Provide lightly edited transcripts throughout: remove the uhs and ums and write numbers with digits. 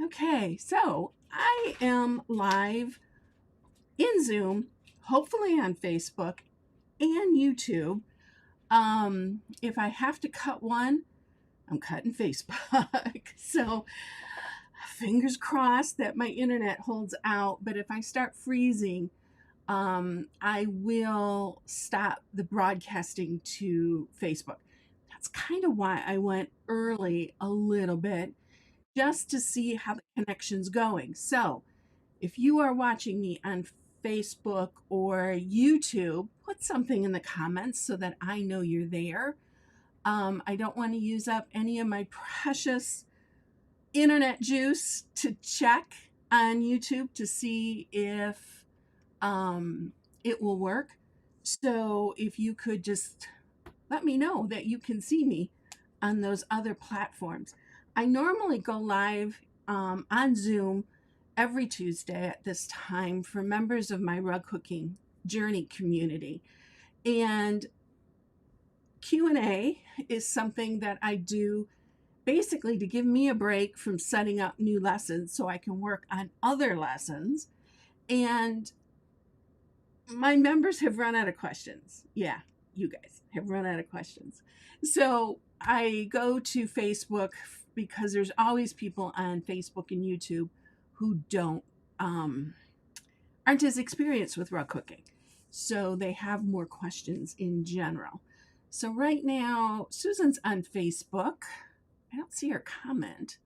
Okay, so I am live in Zoom, hopefully on Facebook and YouTube. If I have to cut one, I'm cutting Facebook. So fingers crossed that my internet holds out. But if I start freezing, I will stop the broadcasting to Facebook. That's kind of why I went early a little bit, just to see how the connection's going. So if you are watching me on Facebook or YouTube, put something in the comments so that I know you're there. I don't want to use up any of my precious internet juice to check on YouTube to see if it will work. So if you could just let me know that you can see me on those other platforms. I normally go live on Zoom every Tuesday at this time for members of my rug cooking journey community. And Q&A is something that I do basically to give me a break from setting up new lessons so I can work on other lessons. And my members have run out of questions. Yeah, you guys have run out of questions. So I go to Facebook because there's always people on Facebook and YouTube who aren't as experienced with rug cooking. So they have more questions in general. So right now, Susan's on Facebook. I don't see her comment.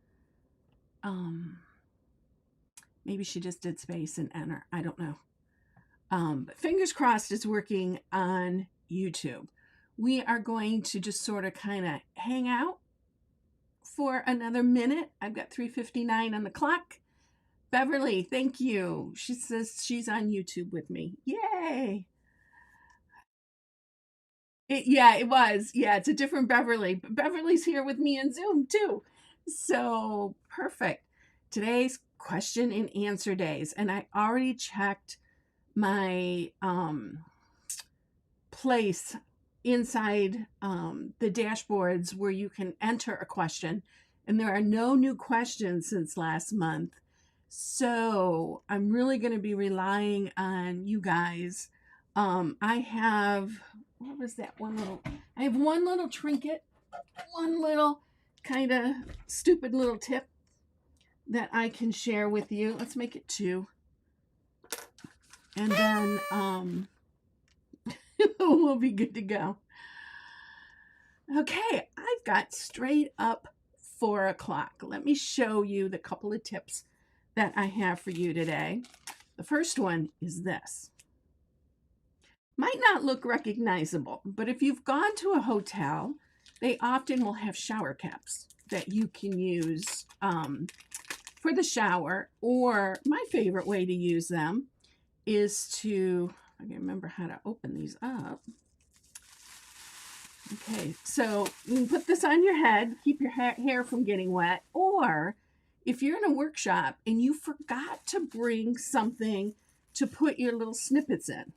Maybe she just did space and enter. I don't know. But fingers crossed it's working on YouTube. We are going to just sort of kind of hang out for another minute. I've got 3:59 on the clock. Beverly, thank you. She says she's on YouTube with me. Yay. It was. Yeah, it's a different Beverly. But Beverly's here with me in Zoom too. So perfect. Today's question and answer days. And I already checked my place inside the dashboards where you can enter a question. And there are no new questions since last month. So I'm really going to be relying on you guys. I have, what was that one little, I have one little trinket, one little kind of stupid little tip that I can share with you. Let's make it two. And then we'll be good to go. Okay, I've got straight up 4 o'clock. Let me show you the couple of tips that I have for you today. The first one is this. Might not look recognizable, but if you've gone to a hotel, they often will have shower caps that you can use for the shower. Or my favorite way to use them is to, I can remember how to open these up. Okay, so you can put this on your head, keep your hair from getting wet. Or if you're in a workshop and you forgot to bring something to put your little snippets in,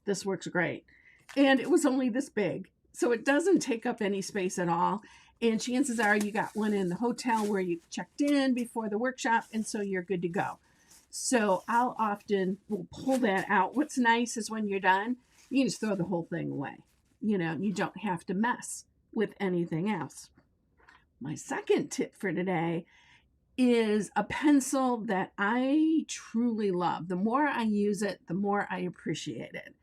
this works great. And it was only this big, so it doesn't take up any space at all. And chances are you got one in the hotel where you checked in before the workshop, and so you're good to go. So I'll often will pull that out. What's nice is when you're done, you can just throw the whole thing away. You don't have to mess with anything else. My second tip for today is a pencil that I truly love. The more I use it, the more I appreciate it.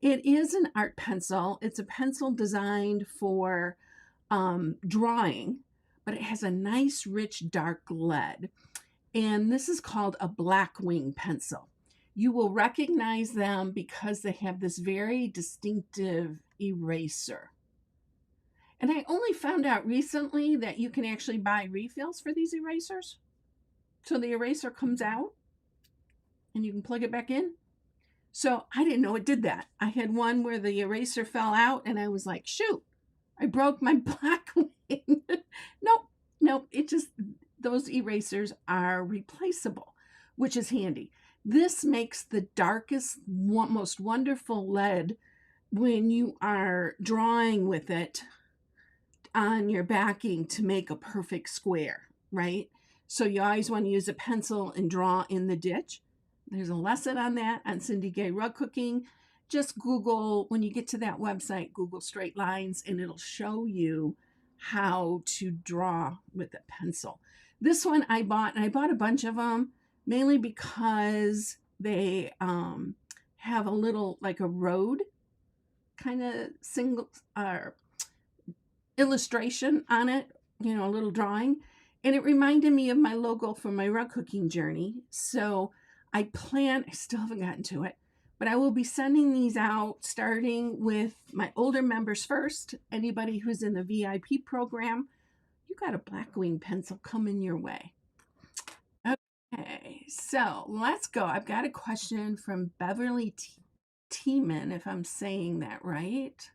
It is an art pencil. It's a pencil designed for drawing, but it has a nice, rich, dark lead. And this is called a Blackwing pencil. You will recognize them because they have this very distinctive eraser. And I only found out recently that you can actually buy refills for these erasers. So the eraser comes out and you can plug it back in. So I didn't know it did that. I had one where the eraser fell out and I was like, shoot, I broke my Blackwing. Nope, those erasers are replaceable, which is handy. This makes the darkest, most wonderful lead when you are drawing with it on your backing to make a perfect square, right? So you always want to use a pencil and draw in the ditch. There's a lesson on that on Cindy Gay Rug Cooking. Just Google, when you get to that website, Google straight lines, and it'll show you how to draw with a pencil. This one I bought, and I bought a bunch of them, mainly because they have a little, like a road kind of single illustration on it, a little drawing. And it reminded me of my logo for my rug cooking journey. So I still haven't gotten to it, but I will be sending these out starting with my older members first. Anybody who's in the VIP program, you got a Blackwing pencil coming your way. Okay, so let's go. I've got a question from Beverly Tiemann, if I'm saying that right.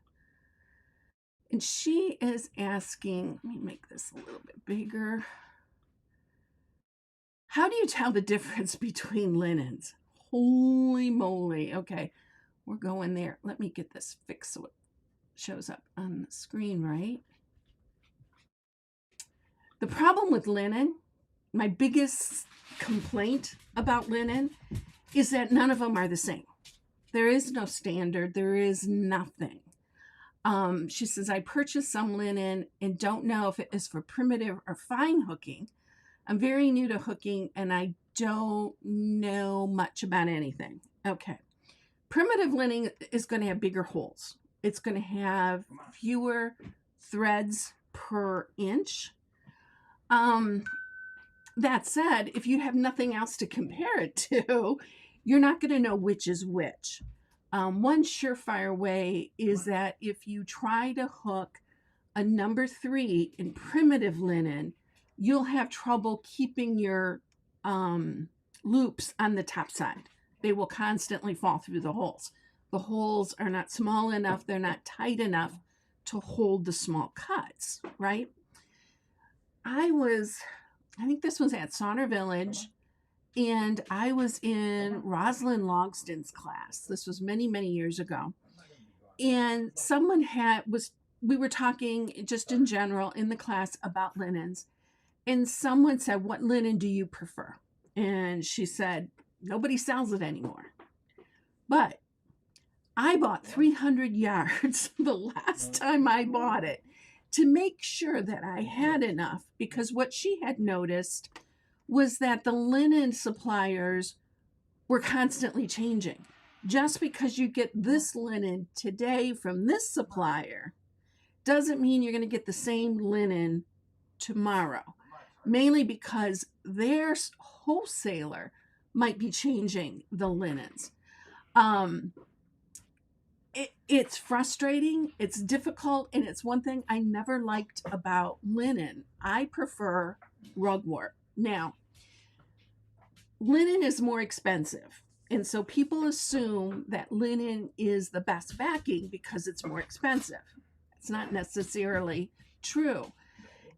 And she is asking, let me make this a little bit bigger. How do you tell the difference between linens? Holy moly. Okay, we're going there. Let me get this fixed so it shows up on the screen, right? The problem with linen, my biggest complaint about linen is that none of them are the same. There is no standard. There is nothing. She says, I purchased some linen and don't know if it is for primitive or fine hooking. I'm very new to hooking and I don't know much about anything. Okay. Primitive linen is going to have bigger holes. It's going to have fewer threads per inch. That said, if you have nothing else to compare it to, you're not going to know which is which. One surefire way is that if you try to hook a number 3 in primitive linen, you'll have trouble keeping your loops on the top side. They will constantly fall through the holes. The holes are not small enough. They're not tight enough to hold the small cuts, right? I think this was at Sauner Village, and I was in Rosalind Logston's class. This was many, many years ago. And someone we were talking just in general in the class about linens. And someone said, what linen do you prefer? And she said, nobody sells it anymore. But I bought 300 yards the last time I bought it to make sure that I had enough, because what she had noticed was that the linen suppliers were constantly changing. Just because you get this linen today from this supplier doesn't mean you're going to get the same linen tomorrow, mainly because their wholesaler might be changing the linens. It's frustrating, it's difficult, and it's one thing I never liked about linen. I prefer rugwort. Now, linen is more expensive, and so people assume that linen is the best backing because it's more expensive. It's not necessarily true.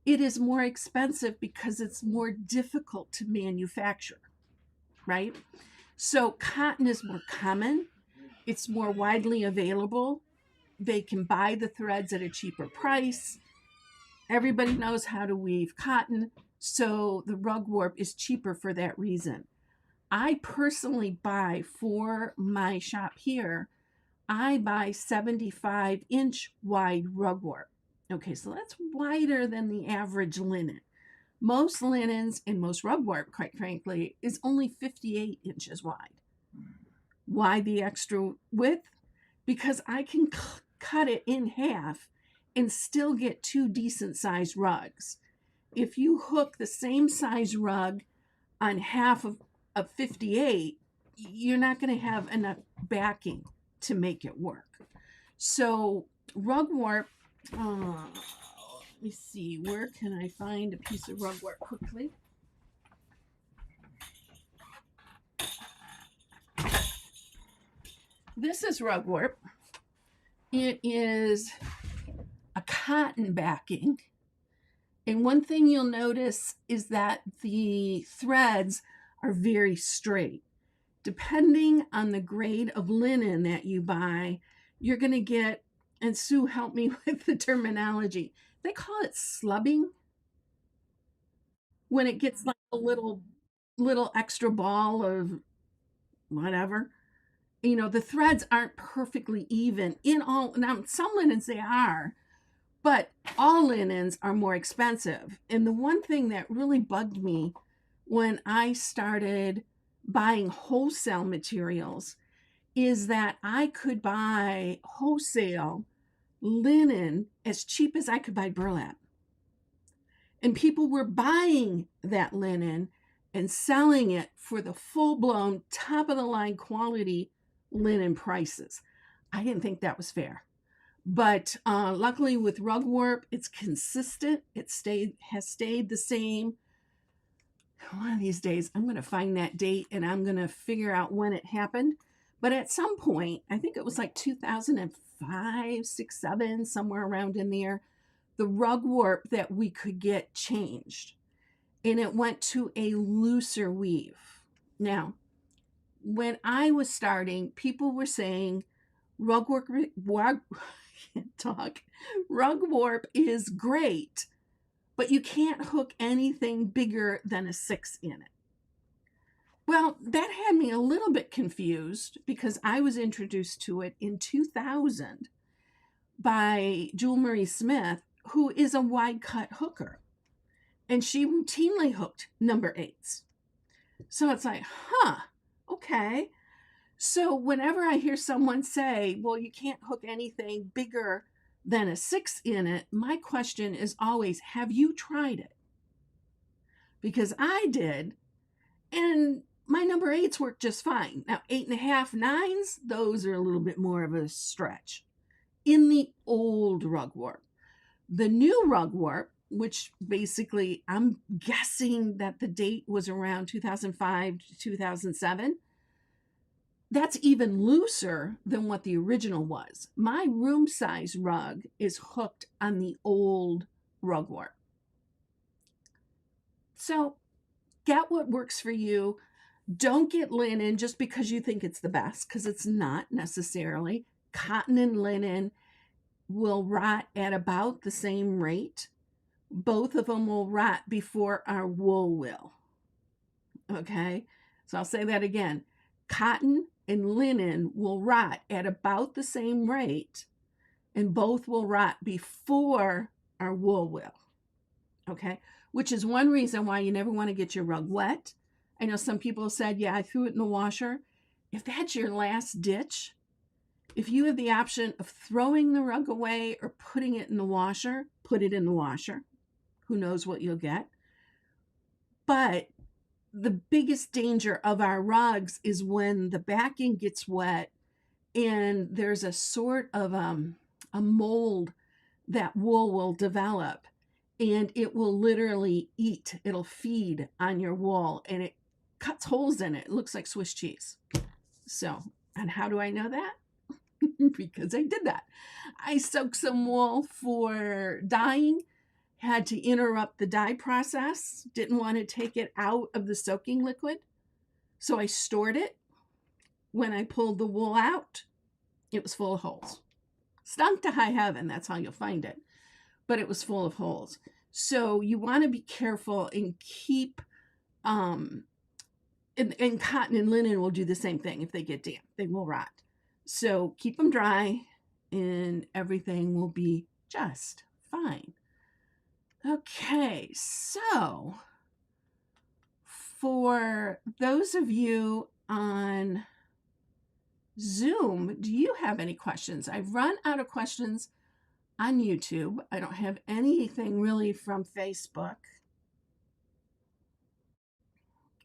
It is more expensive because it's more difficult to manufacture, right? So cotton is more common. It's more widely available. They can buy the threads at a cheaper price. Everybody knows how to weave cotton, so the rugwort is cheaper for that reason. I personally buy for my shop here, I buy 75-inch wide rugwort. Okay, so that's wider than the average linen. Most linens and most rugwort, quite frankly, is only 58 inches wide. Why the extra width? Because I can cut it in half and still get 2 decent sized rugs. If you hook the same size rug on half of 58, you're not going to have enough backing to make it work. So rugwort, let me see, where can I find a piece of rugwort quickly? This is rugwort. It is a cotton backing. And one thing you'll notice is that the threads are very straight. Depending on the grade of linen that you buy, you're going to get, and Sue helped me with the terminology, they call it slubbing. when it gets like a little extra ball of whatever, the threads aren't perfectly even in all. Now some linens they are, but all linens are more expensive. And the one thing that really bugged me when I started buying wholesale materials is that I could buy wholesale linen as cheap as I could buy burlap. And people were buying that linen and selling it for the full blown, top of the line quality linen prices. I didn't think that was fair. But luckily with rugwarp, it's consistent. Has stayed the same. One of these days, I'm going to find that date and I'm going to figure out when it happened. But at some point, I think it was like 2005, 6, 7, somewhere around in there, the rugwarp that we could get changed, and it went to a looser weave. Now, when I was starting, people were saying rug talk, rugwarp is great, but you can't hook anything bigger than a 6 in it. Well, that had me a little bit confused because I was introduced to it in 2000 by Jewel Marie Smith, who is a wide cut hooker. And she routinely hooked number 8s. So it's like, okay. So whenever I hear someone say, well, you can't hook anything bigger than a 6 in it, my question is always, have you tried it? Because I did, and my number 8s work just fine. Now, 8.5, 9s, those are a little bit more of a stretch in the old rugwarp. The new rugwarp, which basically I'm guessing that the date was around 2005 to 2007, that's even looser than what the original was. My room size rug is hooked on the old rugwarp. So get what works for you. Don't get linen just because you think it's the best, because it's not necessarily. Cotton and linen will rot at about the same rate. Both of them will rot before our wool will. Okay, so I'll say that again. Cotton and linen will rot at about the same rate, and both will rot before our wool will. Okay, which is one reason why you never want to get your rug wet. I know some people said, yeah, I threw it in the washer. If that's your last ditch, if you have the option of throwing the rug away or putting it in the washer, put it in the washer. Who knows what you'll get. But the biggest danger of our rugs is when the backing gets wet and there's a sort of a mold that wool will develop, and it will literally eat, it'll feed on your wool, and it cuts holes in it. It looks like Swiss cheese. So, and how do I know that? Because I did that. I soaked some wool for dyeing, had to interrupt the dye process, didn't want to take it out of the soaking liquid. So I stored it. When I pulled the wool out, it was full of holes. Stunk to high heaven, that's how you'll find it. But it was full of holes. So you want to be careful and keep, and cotton and linen will do the same thing. If they get damp, they will rot. So keep them dry and everything will be just fine. Okay, so for those of you on Zoom, do you have any questions? I've run out of questions on YouTube. I don't have anything really from Facebook.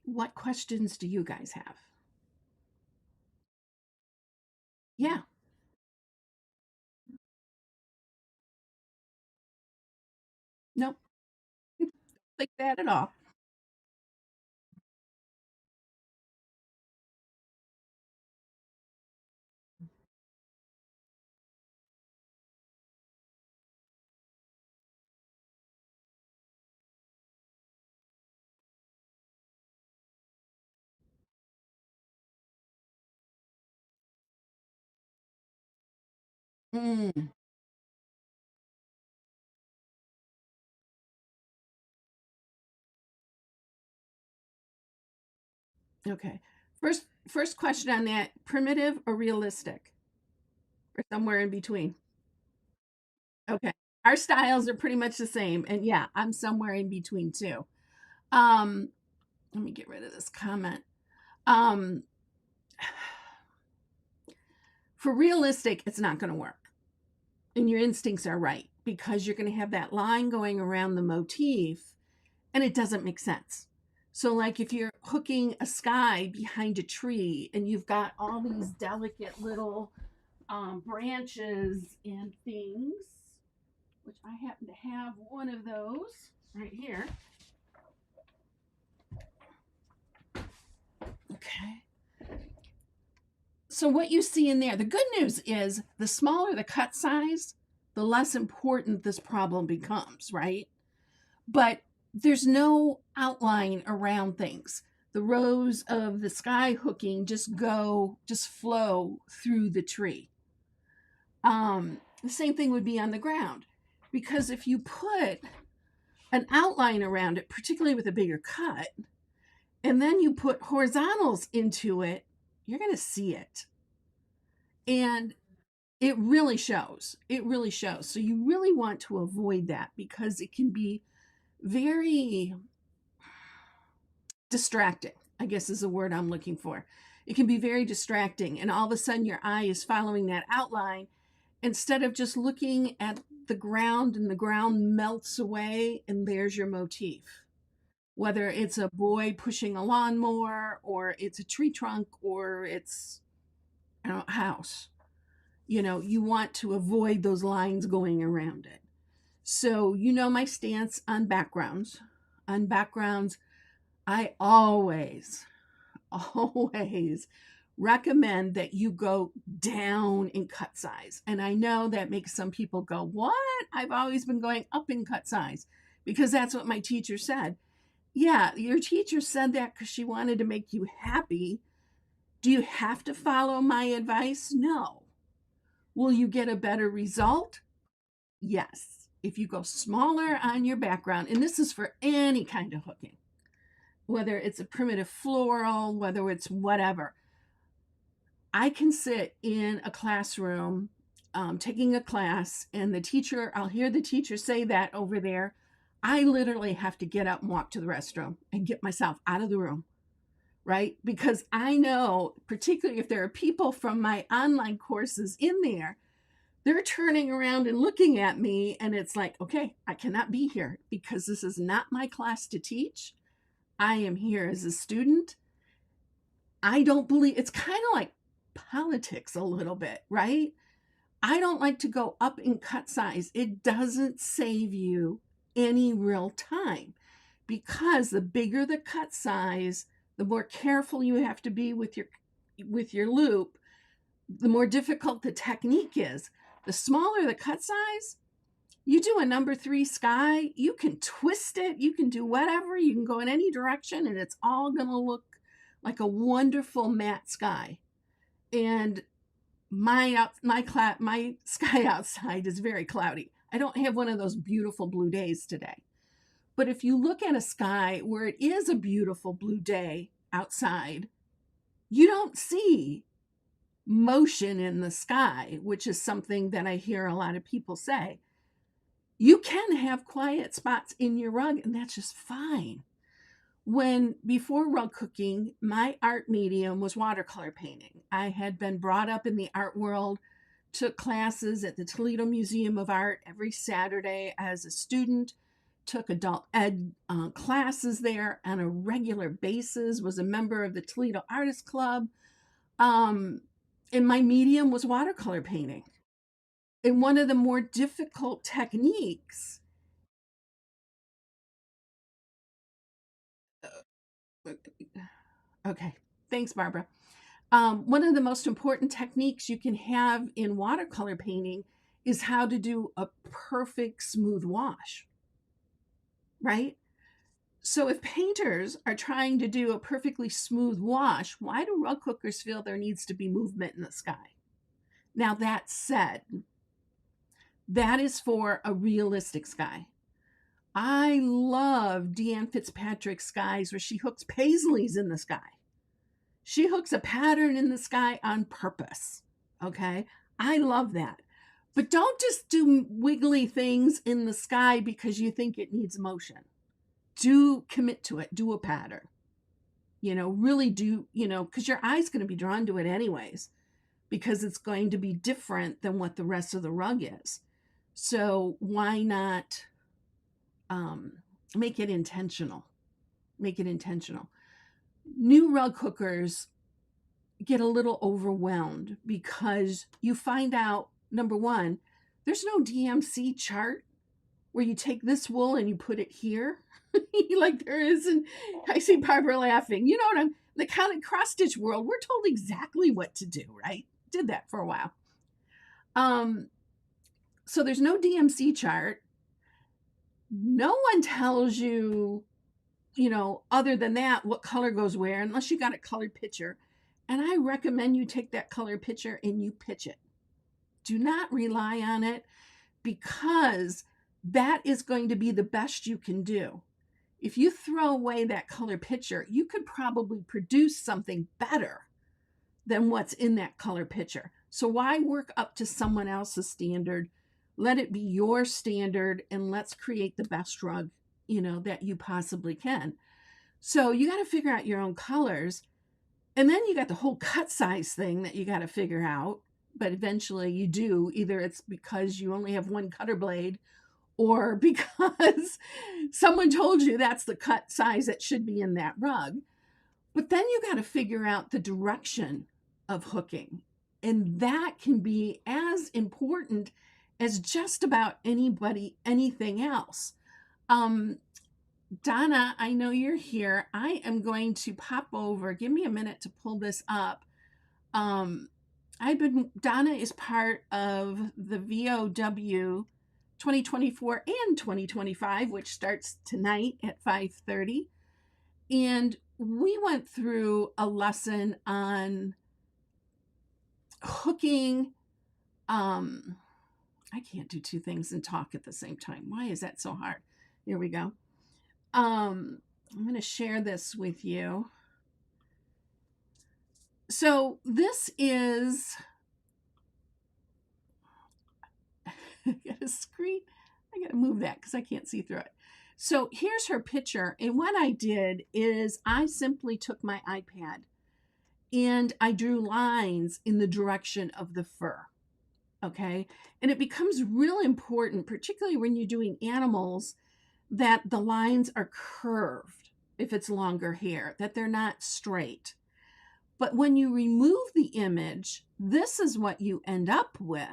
What questions do you guys have? Yeah, nope, like that at all. Mm, Okay. First question on that, primitive or realistic? Or somewhere in between? Okay. Our styles are pretty much the same. And yeah, I'm somewhere in between too. Um, let me get rid of this comment. Um, for realistic, it's not going to work. And your instincts are right because you're going to have that line going around the motif and it doesn't make sense. So, like if you're hooking a sky behind a tree and you've got all these delicate little branches and things, which I happen to have one of those right here. Okay. So, what you see in there, the good news is the smaller the cut size, the less important this problem becomes, right? But there's no outline around things. The rows of the sky hooking just flow through the tree. The same thing would be on the ground because if you put an outline around it, particularly with a bigger cut, and then you put horizontals into it, you're going to see it. And it really shows. It really shows. So you really want to avoid that because it can be very distracting, I guess is the word I'm looking for. It can be very distracting. And all of a sudden, your eye is following that outline instead of just looking at the ground and the ground melts away and there's your motif. Whether it's a boy pushing a lawnmower or it's a tree trunk or it's a house, you want to avoid those lines going around it. So, my stance on backgrounds. On backgrounds, I always recommend that you go down in cut size. And I know that makes some people go, "What? I've always been going up in cut size because that's what my teacher said." Yeah, your teacher said that because she wanted to make you happy. Do you have to follow my advice? No. Will you get a better result? Yes. If you go smaller on your background, and this is for any kind of hooking, whether it's a primitive floral, whether it's whatever. I can sit in a classroom taking a class, and I'll hear the teacher say that over there. I literally have to get up and walk to the restroom and get myself out of the room, right? Because I know, particularly if there are people from my online courses in there, they're turning around and looking at me, and it's like, okay, I cannot be here because this is not my class to teach. I am here as a student. I don't believe it's kind of like politics a little bit, right? I don't like to go up in cut size. It doesn't save you any real time because the bigger the cut size, the more careful you have to be with your loop, the more difficult the technique is. The smaller the cut size, you do a number 3 sky, you can twist it, you can do whatever, you can go in any direction, and it's all going to look like a wonderful matte sky. And my sky outside is very cloudy. I don't have one of those beautiful blue days today. But if you look at a sky where it is a beautiful blue day outside, you don't see motion in the sky, which is something that I hear a lot of people say. You can have quiet spots in your rug, and that's just fine. Before rug cooking, my art medium was watercolor painting. I had been brought up in the art world, took classes at the Toledo Museum of Art every Saturday as a student, took adult ed classes there on a regular basis, was a member of the Toledo Artist Club. And my medium was watercolor painting. And one of the more difficult techniques. Okay, thanks, Barbara. One of the most important techniques you can have in watercolor painting is how to do a perfect smooth wash, right? So if painters are trying to do a perfectly smooth wash, why do rug cookers feel there needs to be movement in the sky? Now, that said, that is for a realistic sky. I love Deanne Fitzpatrick's skies where she hooks paisleys in the sky. She hooks a pattern in the sky on purpose. Okay. I love that. But don't just do wiggly things in the sky because you think it needs motion. Do commit to it. Do a pattern. Really do, because your eye's going to be drawn to it anyways, because it's going to be different than what the rest of the rug is. So why not make it intentional? Make it intentional. New rug hookers get a little overwhelmed because you find out, number one, there's no DMC chart where you take this wool and you put it here like there is. And I see Barbara laughing. You know what the kind of cross stitch world, we're told exactly what to do, right? Did that for a while. So there's no DMC chart. No one tells you, other than that, what color goes where, unless you got a colored picture. And I recommend you take that colored picture and you pitch it. Do not rely on it, because that is going to be the best you can do. If you throw away that color picture, you could probably produce something better than what's in that color picture. So why work up to someone else's standard? Let it be your standard, and let's create the best rug, that you possibly can. So you got to figure out your own colors. And then you got the whole cut size thing that you got to figure out. But eventually you do. Either it's because you only have one cutter blade, or because someone told you that's the cut size that should be in that rug. But then you got to figure out the direction of hooking. And that can be as important as just about anything else. Donna, I know you're here. I am going to pop over. Give me a minute to pull this up. Donna is part of the VOW 2024 and 2025, which starts tonight at 5:30. And we went through a lesson on hooking. I can't do two things and talk at the same time. Why is that so hard? Here we go. I'm going to share this with you. So this is, I got a screen. I got to move that because I can't see through it. So here's her picture. And what I did is I simply took my iPad and I drew lines in the direction of the fur. Okay. And it becomes real important, particularly when you're doing animals, that the lines are curved if it's longer hair, that they're not straight. But when you remove the image, this is what you end up with.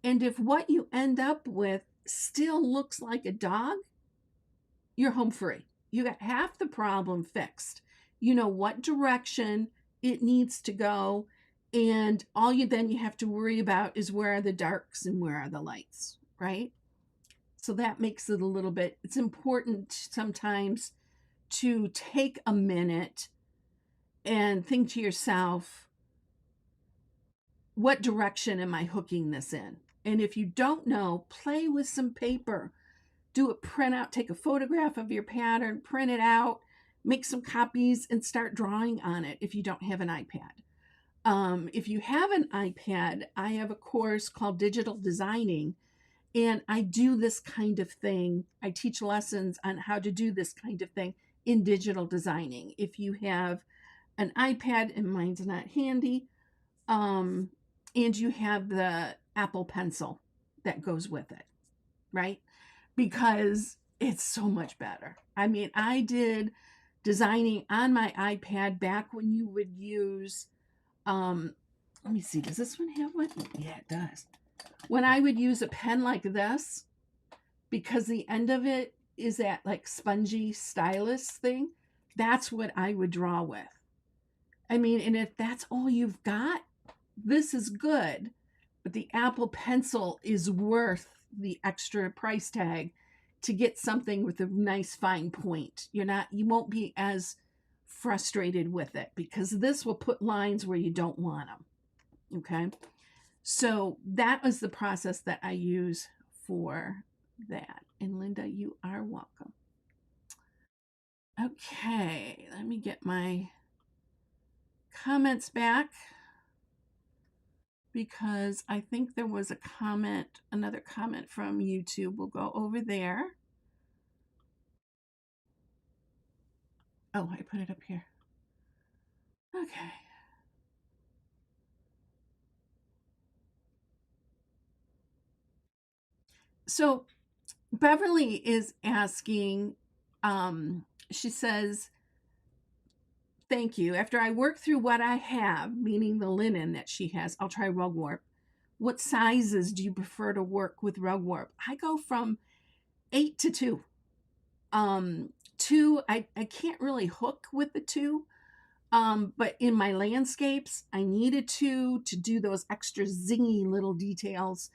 And if what you end up with still looks like a dog, you're home free. You got half the problem fixed. You know what direction it needs to go. And all you have to worry about is where are the darks and where are the lights, right? So that makes it a little bit, it's important sometimes to take a minute and think to yourself, what direction am I hooking this in? And if you don't know, play with some paper. Do a printout, take a photograph of your pattern, print it out, make some copies, and start drawing on it if you don't have an iPad. If you have an iPad, I have a course called Digital Designing, and I do this kind of thing. I teach lessons on how to do this kind of thing in digital designing. If you have an iPad, and mine's not handy, and you have the Apple Pencil that goes with it, right? Because it's so much better. I mean, I did designing on my iPad back when you would use, let me see, does this one have one? Yeah, it does. When I would use a pen like this, because the end of it is that like spongy stylus thing, that's what I would draw with. I mean, and if that's all you've got, this is good. But the Apple Pencil is worth the extra price tag to get something with a nice fine point. You won't be as frustrated with it, because this will put lines where you don't want them. Okay. So that was the process that I use for that. And Linda, you are welcome. Okay, let me get my comments back because I think there was a comment, another comment from YouTube. We'll go over there. Oh, I put it up here. Okay. So Beverly is asking, she says, thank you. After I work through what I have, meaning the linen that she has, I'll try rugwarp. What sizes do you prefer to work with rugwarp? I go from 8 to 2. 2, I can't really hook with the 2. But in my landscapes, I needed to do those extra zingy little details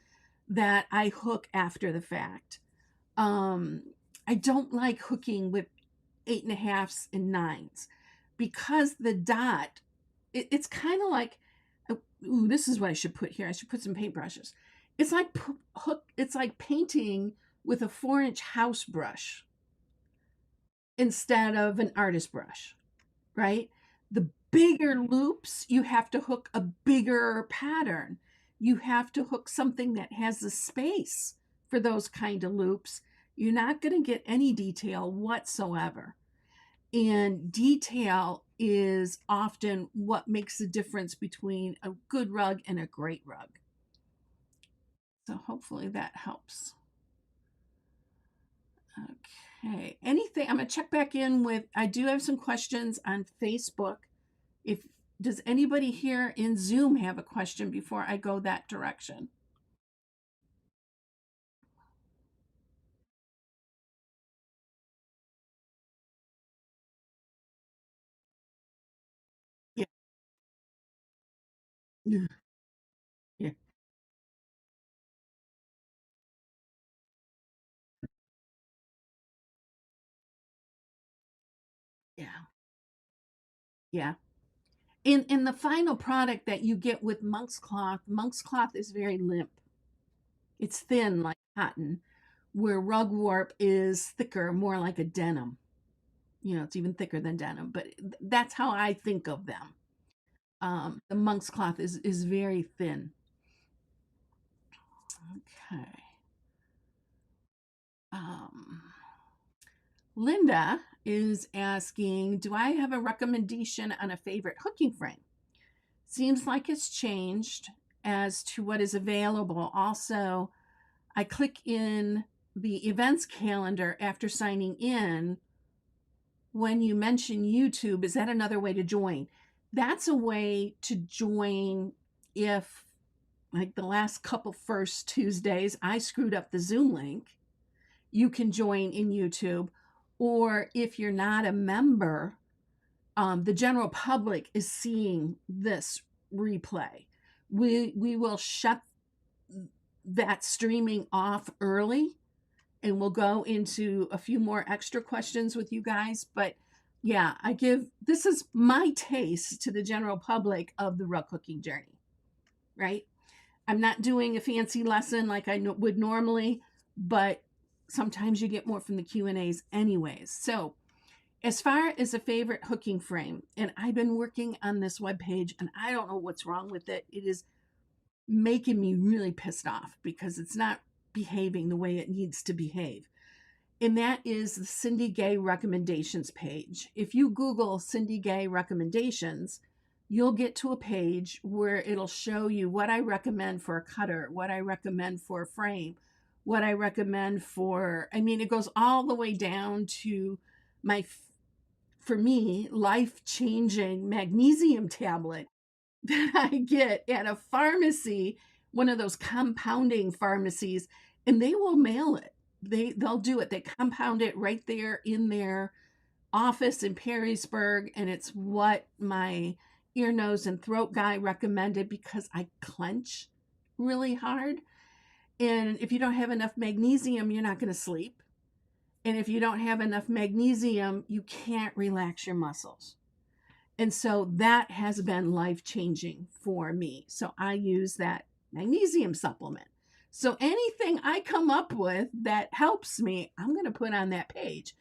that I hook after the fact. I don't like hooking with 8.5s and 9s because the dot, it's kind of like, ooh, this is what I should put here. I should put some paintbrushes. It's like it's like painting with a 4-inch house brush instead of an artist brush, right? The bigger loops, you have to hook a bigger pattern. You have to hook something that has the space for those kind of loops. You're not going to get any detail whatsoever. And detail is often what makes the difference between a good rug and a great rug. So hopefully that helps. Okay. Anything, I'm going to check back in with, I do have some questions on Facebook. Does anybody here in Zoom have a question before I go that direction? Yeah. Yeah. Yeah. Yeah. Yeah. In the final product that you get with monk's cloth is very limp. It's thin like cotton, where rugwarp is thicker, more like a denim. It's even thicker than denim, but that's how I think of them. The monk's cloth is very thin. Okay. Linda is asking, do I have a recommendation on a favorite hooking frame? Seems like it's changed as to what is available. Also, I click in the events calendar after signing in. When you mention YouTube, is that another way to join? That's a way to join if, like the last couple first Tuesdays, I screwed up the Zoom link. You can join in YouTube. Or if you're not a member, the general public is seeing this replay. We will shut that streaming off early and we'll go into a few more extra questions with you guys. But yeah, this is my taste to the general public of the rug hooking journey, right? I'm not doing a fancy lesson like I would normally, but sometimes you get more from the Q&As anyways. So as far as a favorite hooking frame, and I've been working on this webpage and I don't know what's wrong with it. It is making me really pissed off because it's not behaving the way it needs to behave. And that is the Cindy Gay recommendations page. If you Google Cindy Gay recommendations, you'll get to a page where it'll show you what I recommend for a cutter, what I recommend for a frame, what I recommend for, it goes all the way down to my, for me, life-changing magnesium tablet that I get at a pharmacy, one of those compounding pharmacies, and they will mail it. They'll do it. They compound it right there in their office in Perrysburg, and it's what my ear, nose, and throat guy recommended because I clench really hard. And if you don't have enough magnesium, you're not going to sleep. And if you don't have enough magnesium, you can't relax your muscles. And so that has been life-changing for me. So I use that magnesium supplement. So anything I come up with that helps me, I'm going to put on that page.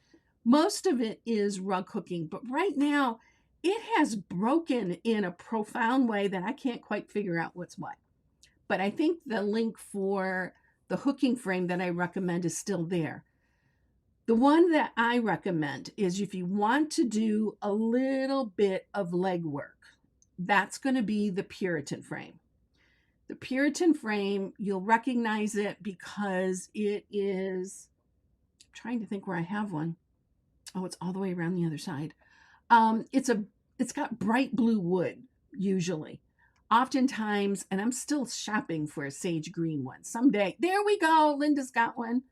Most of it is rug hooking, but right now it has broken in a profound way that I can't quite figure out what's what. But I think the link for the hooking frame that I recommend is still there. The one that I recommend is if you want to do a little bit of legwork, that's going to be the Puritan frame. The Puritan frame, you'll recognize it because it is, I'm trying to think where I have one. Oh, it's all the way around the other side. It's got bright blue wood usually. Oftentimes, and I'm still shopping for a sage green one. Someday, there we go. Linda's got one.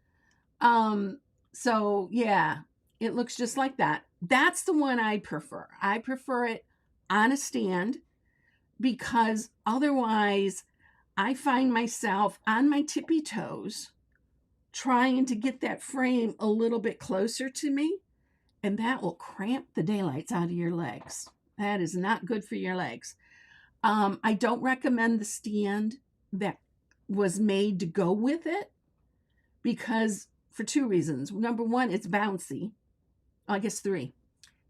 Um, so yeah, it looks just like that. That's the one I prefer. I prefer it on a stand because otherwise I find myself on my tippy toes trying to get that frame a little bit closer to me, and that will cramp the daylights out of your legs. That is not good for your legs. I don't recommend the stand that was made to go with it because for two reasons. Number one, it's bouncy. I guess three.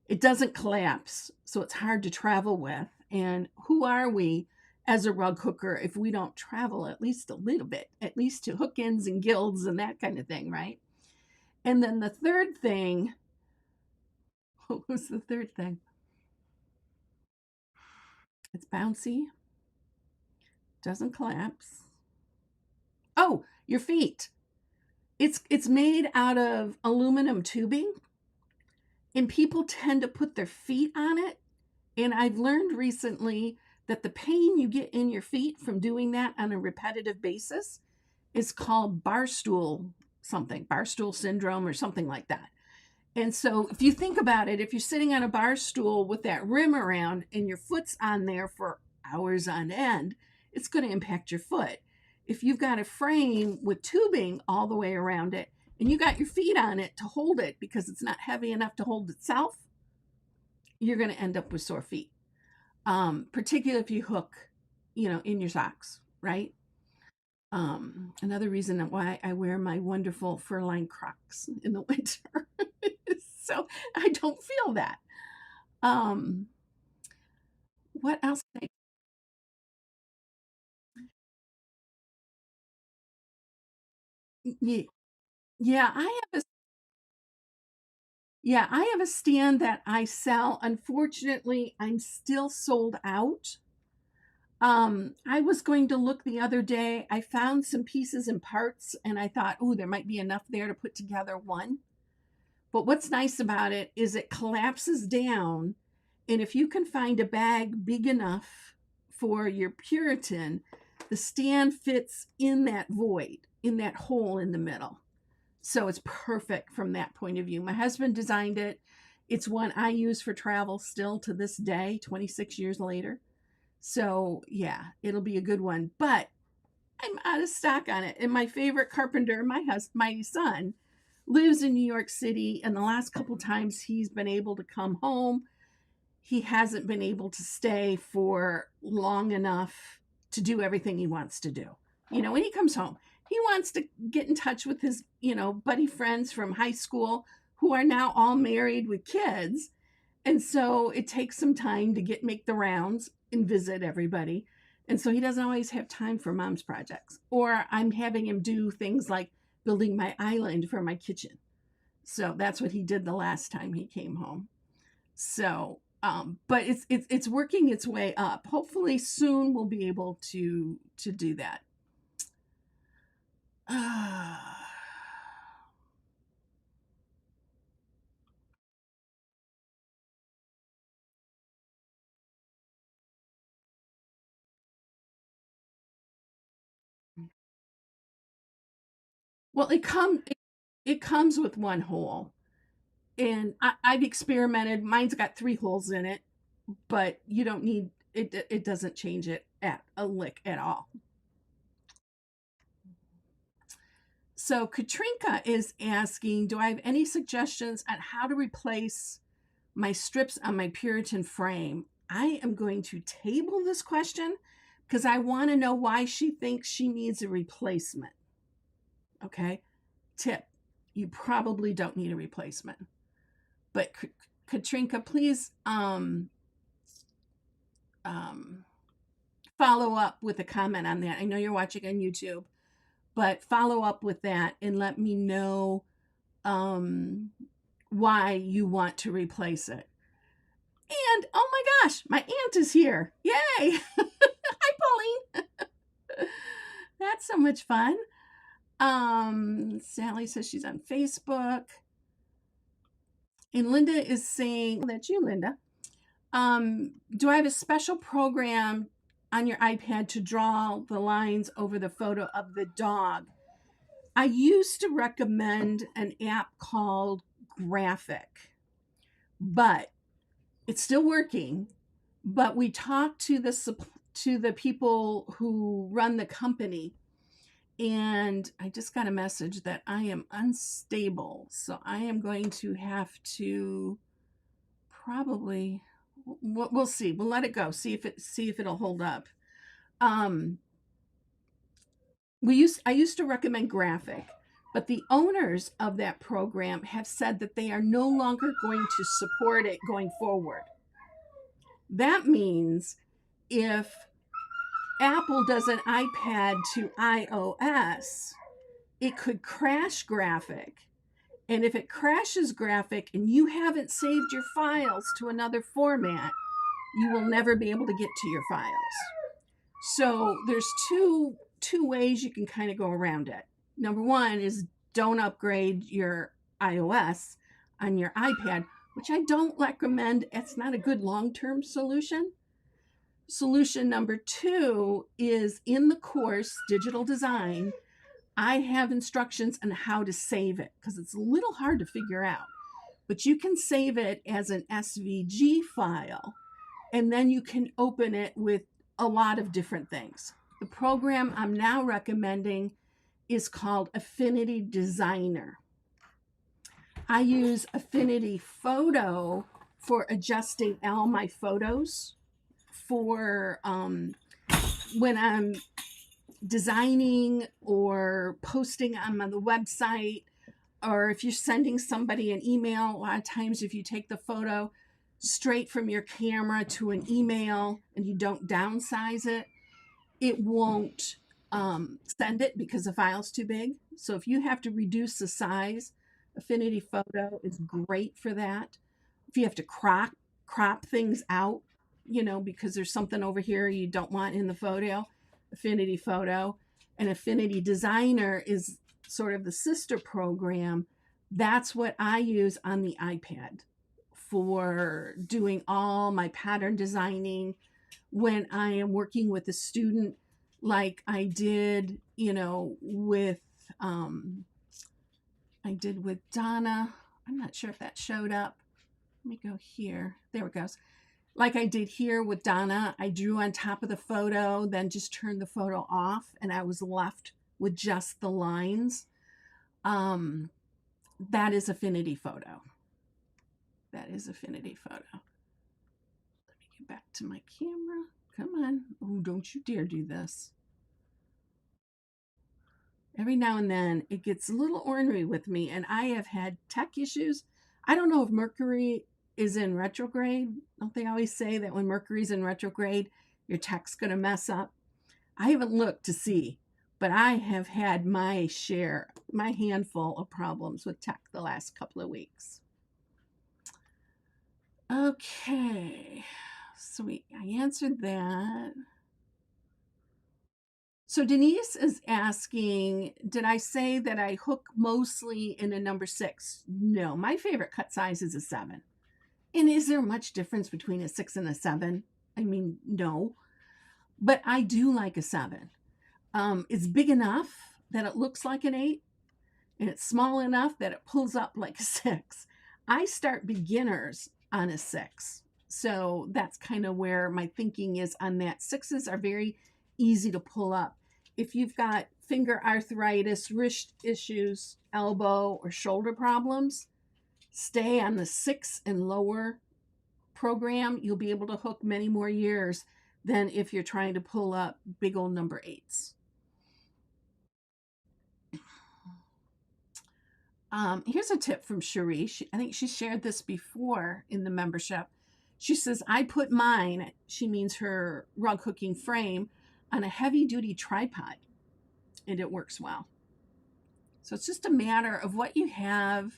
It doesn't collapse, so it's hard to travel with. And who are we as a rug hooker if we don't travel at least a little bit, at least to hook ins and gilds and that kind of thing, right? And then the third thing, what was the third thing? It's bouncy, doesn't collapse. Oh, your feet. It's made out of aluminum tubing, and people tend to put their feet on it. And I've learned recently that the pain you get in your feet from doing that on a repetitive basis is called barstool syndrome or something like that. And so if you think about it, if you're sitting on a bar stool with that rim around and your foot's on there for hours on end, it's going to impact your foot. If you've got a frame with tubing all the way around it and you got your feet on it to hold it because it's not heavy enough to hold itself, you're going to end up with sore feet. Particularly if you hook, in your socks, right? Another reason why I wear my wonderful fur-lined Crocs in the winter. So I don't feel that. Um, what else? Yeah, yeah, I have a stand that I sell. Unfortunately, I'm still sold out. I was going to look the other day. I found some pieces and parts, and I thought, oh, there might be enough there to put together one. But what's nice about it is it collapses down, and if you can find a bag big enough for your Puritan, the stand fits in that void, in that hole in the middle. So it's perfect from that point of view. My husband designed it. It's one I use for travel still to this day, 26 years later. So, yeah, it'll be a good one. But I'm out of stock on it. And my favorite carpenter, my son, lives in New York City, and the last couple times he's been able to come home, he hasn't been able to stay for long enough to do everything he wants to do. When he comes home, he wants to get in touch with his, buddy friends from high school who are now all married with kids. And so it takes some time to make the rounds and visit everybody. And so he doesn't always have time for mom's projects. Or I'm having him do things like building my island for my kitchen. So that's what he did the last time he came home. So, but it's working its way up. Hopefully soon we'll be able to do that. Well, it comes with one hole, and I've experimented. Mine's got three holes in it, but you don't need it. It doesn't change it at a lick at all. So Katrinka is asking, do I have any suggestions on how to replace my strips on my Puritan frame? I am going to table this question because I want to know why she thinks she needs a replacement. Okay. Tip: you probably don't need a replacement. But Katrinka, please follow up with a comment on that. I know you're watching on YouTube, but follow up with that and let me know um, why you want to replace it. And oh my gosh, my aunt is here. Yay! Hi, Pauline. That's so much fun. Sally says she's on Facebook. And Linda is saying, that's you, Linda. Do I have a special program on your iPad to draw the lines over the photo of the dog? I used to recommend an app called Graphic, but it's still working. But we talked to the people who run the company, and I just got a message that I am unstable, so I am going to have to probably we'll see. We'll let it go. See if it'll hold up. I used to recommend Graphic, but the owners of that program have said that they are no longer going to support it going forward. That means if Apple does an iPad to iOS, it could crash Graphic. And if it crashes Graphic and you haven't saved your files to another format, you will never be able to get to your files. So there's two ways you can kind of go around it. Number one is don't upgrade your iOS on your iPad, which I don't recommend. It's not a good long-term solution. Solution number two is in the course, Digital Design, I have instructions on how to save it because it's a little hard to figure out. But you can save it as an SVG file, and then you can open it with a lot of different things. The program I'm now recommending is called Affinity Designer. I use Affinity Photo for adjusting all my photos for when I'm designing or posting on the website, or if you're sending somebody an email. A lot of times if you take the photo straight from your camera to an email and you don't downsize it, it won't send it because the file's too big. So if you have to reduce the size, Affinity Photo is great for that. If you have to crop things out, because there's something over here you don't want in the photo, Affinity Photo. And Affinity Designer is sort of the sister program. That's what I use on the iPad for doing all my pattern designing when I am working with a student, like I did, with Donna. I'm not sure if that showed up. Let me go here. There it goes. Like I did here with Donna, I drew on top of the photo, then just turned the photo off, and I was left with just the lines. That is Affinity Photo. That is Affinity Photo. Let me get back to my camera. Come on. Oh, don't you dare do this. Every now and then it gets a little ornery with me, and I have had tech issues. I don't know if Mercury is in retrograde. Don't they always say that when Mercury's in retrograde, your tech's going to mess up? I haven't looked to see, but I have had my handful of problems with tech the last couple of weeks. Okay, sweet. I answered that. So Denise is asking, did I say that I hook mostly in a number 6? No, my favorite cut size is a 7. And is there much difference between a 6 and a 7? I mean, no. But I do like a 7. It's big enough that it looks like an 8, and it's small enough that it pulls up like a 6. I start beginners on a 6. So that's kind of where my thinking is on that. 6s are very easy to pull up. If you've got finger arthritis, wrist issues, elbow or shoulder problems, stay on the 6 and lower program. You'll be able to hook many more years than if you're trying to pull up big old number 8s. Here's a tip from Cherie. I think she shared this before in the membership. She says, I put mine, she means her rug hooking frame, on a heavy duty tripod and it works well. So it's just a matter of what you have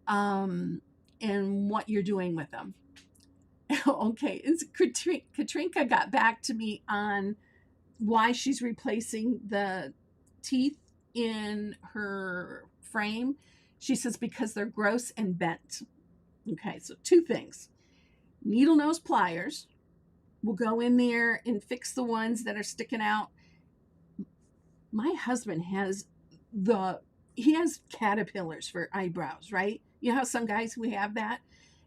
and what you're doing with them. Okay, it's Katrinka got back to me on why she's replacing the teeth in her frame. She says because they're gross and bent. Okay, so two things. Needle nose pliers will go in there and fix the ones that are sticking out. My husband has caterpillars for eyebrows, right? You know how some guys who have that?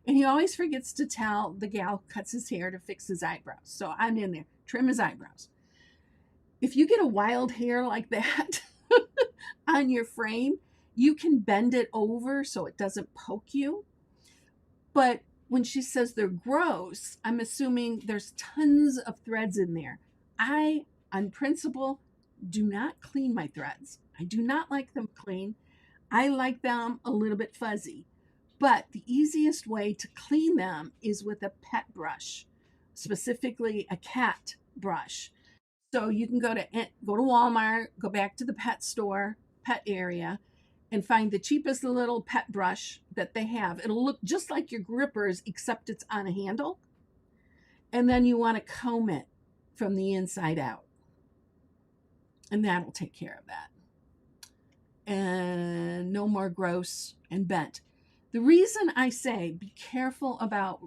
And he always forgets to tell the gal who cuts his hair to fix his eyebrows. So I'm in there, trim his eyebrows. If you get a wild hair like that on your frame, you can bend it over so it doesn't poke you. But when she says they're gross, I'm assuming there's tons of threads in there. I, on principle, do not clean my threads. I do not like them clean. I like them a little bit fuzzy. But the easiest way to clean them is with a pet brush, specifically a cat brush. So you can go to Walmart, go back to the pet store, pet area, and find the cheapest little pet brush that they have. It'll look just like your grippers, except it's on a handle. And then you want to comb it from the inside out. And that'll take care of that. And no more gross and bent. The reason I say be careful about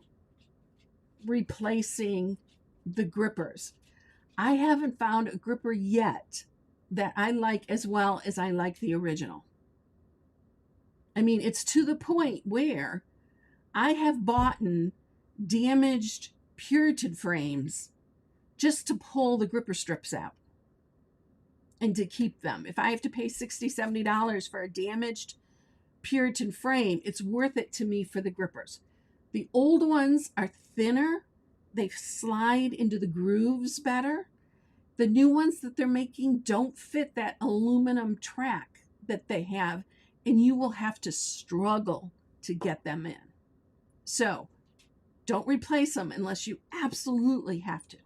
replacing the grippers, I haven't found a gripper yet that I like as well as I like the original. I mean, it's to the point where I have bought damaged Puritan frames just to pull the gripper strips out and to keep them. If I have to pay $60, $70 for a damaged Puritan frame, it's worth it to me for the grippers. The old ones are thinner. They slide into the grooves better. The new ones that they're making don't fit that aluminum track that they have, and you will have to struggle to get them in. So don't replace them unless you absolutely have to.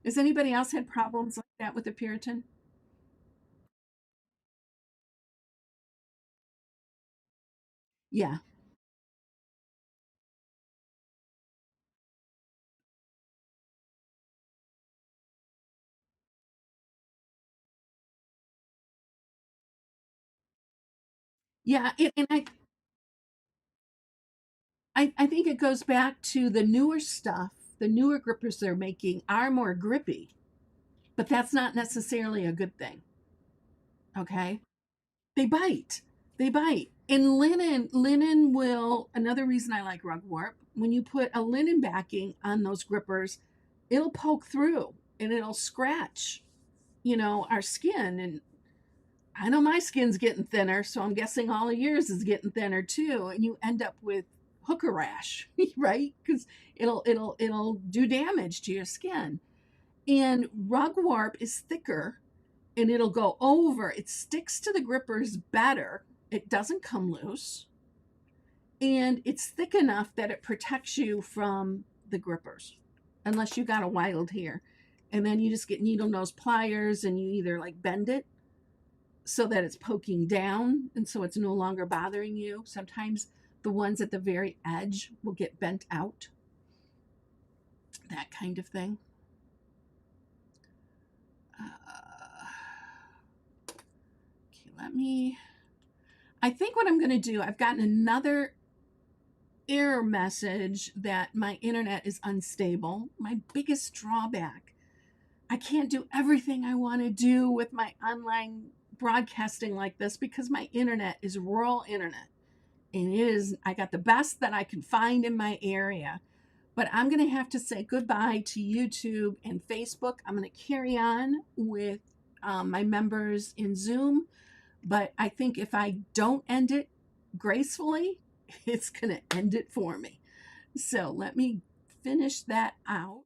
Has anybody else had problems like that with the Puritan? Yeah. Yeah. I think it goes back to the newer stuff. The newer grippers they're making are more grippy, but that's not necessarily a good thing. Okay. They bite. They bite. And linen will, another reason I like rug warp, when you put a linen backing on those grippers, it'll poke through and it'll scratch, our skin. And I know my skin's getting thinner, so I'm guessing all of yours is getting thinner too. And you end up with hooker rash, right? Because it'll do damage to your skin. And rug warp is thicker and it'll go over. It sticks to the grippers better. It doesn't come loose. And it's thick enough that it protects you from the grippers, unless you got a wild hair. And then you just get needle nose pliers and you either like bend it so that it's poking down and so it's no longer bothering you. Sometimes the ones at the very edge will get bent out. That kind of thing. I think what I'm going to do, I've gotten another error message that my internet is unstable. My biggest drawback, I can't do everything I want to do with my online broadcasting like this because my internet is rural internet. And I got the best that I can find in my area. But I'm going to have to say goodbye to YouTube and Facebook. I'm going to carry on with my members in Zoom. But I think if I don't end it gracefully, it's going to end it for me. So let me finish that out.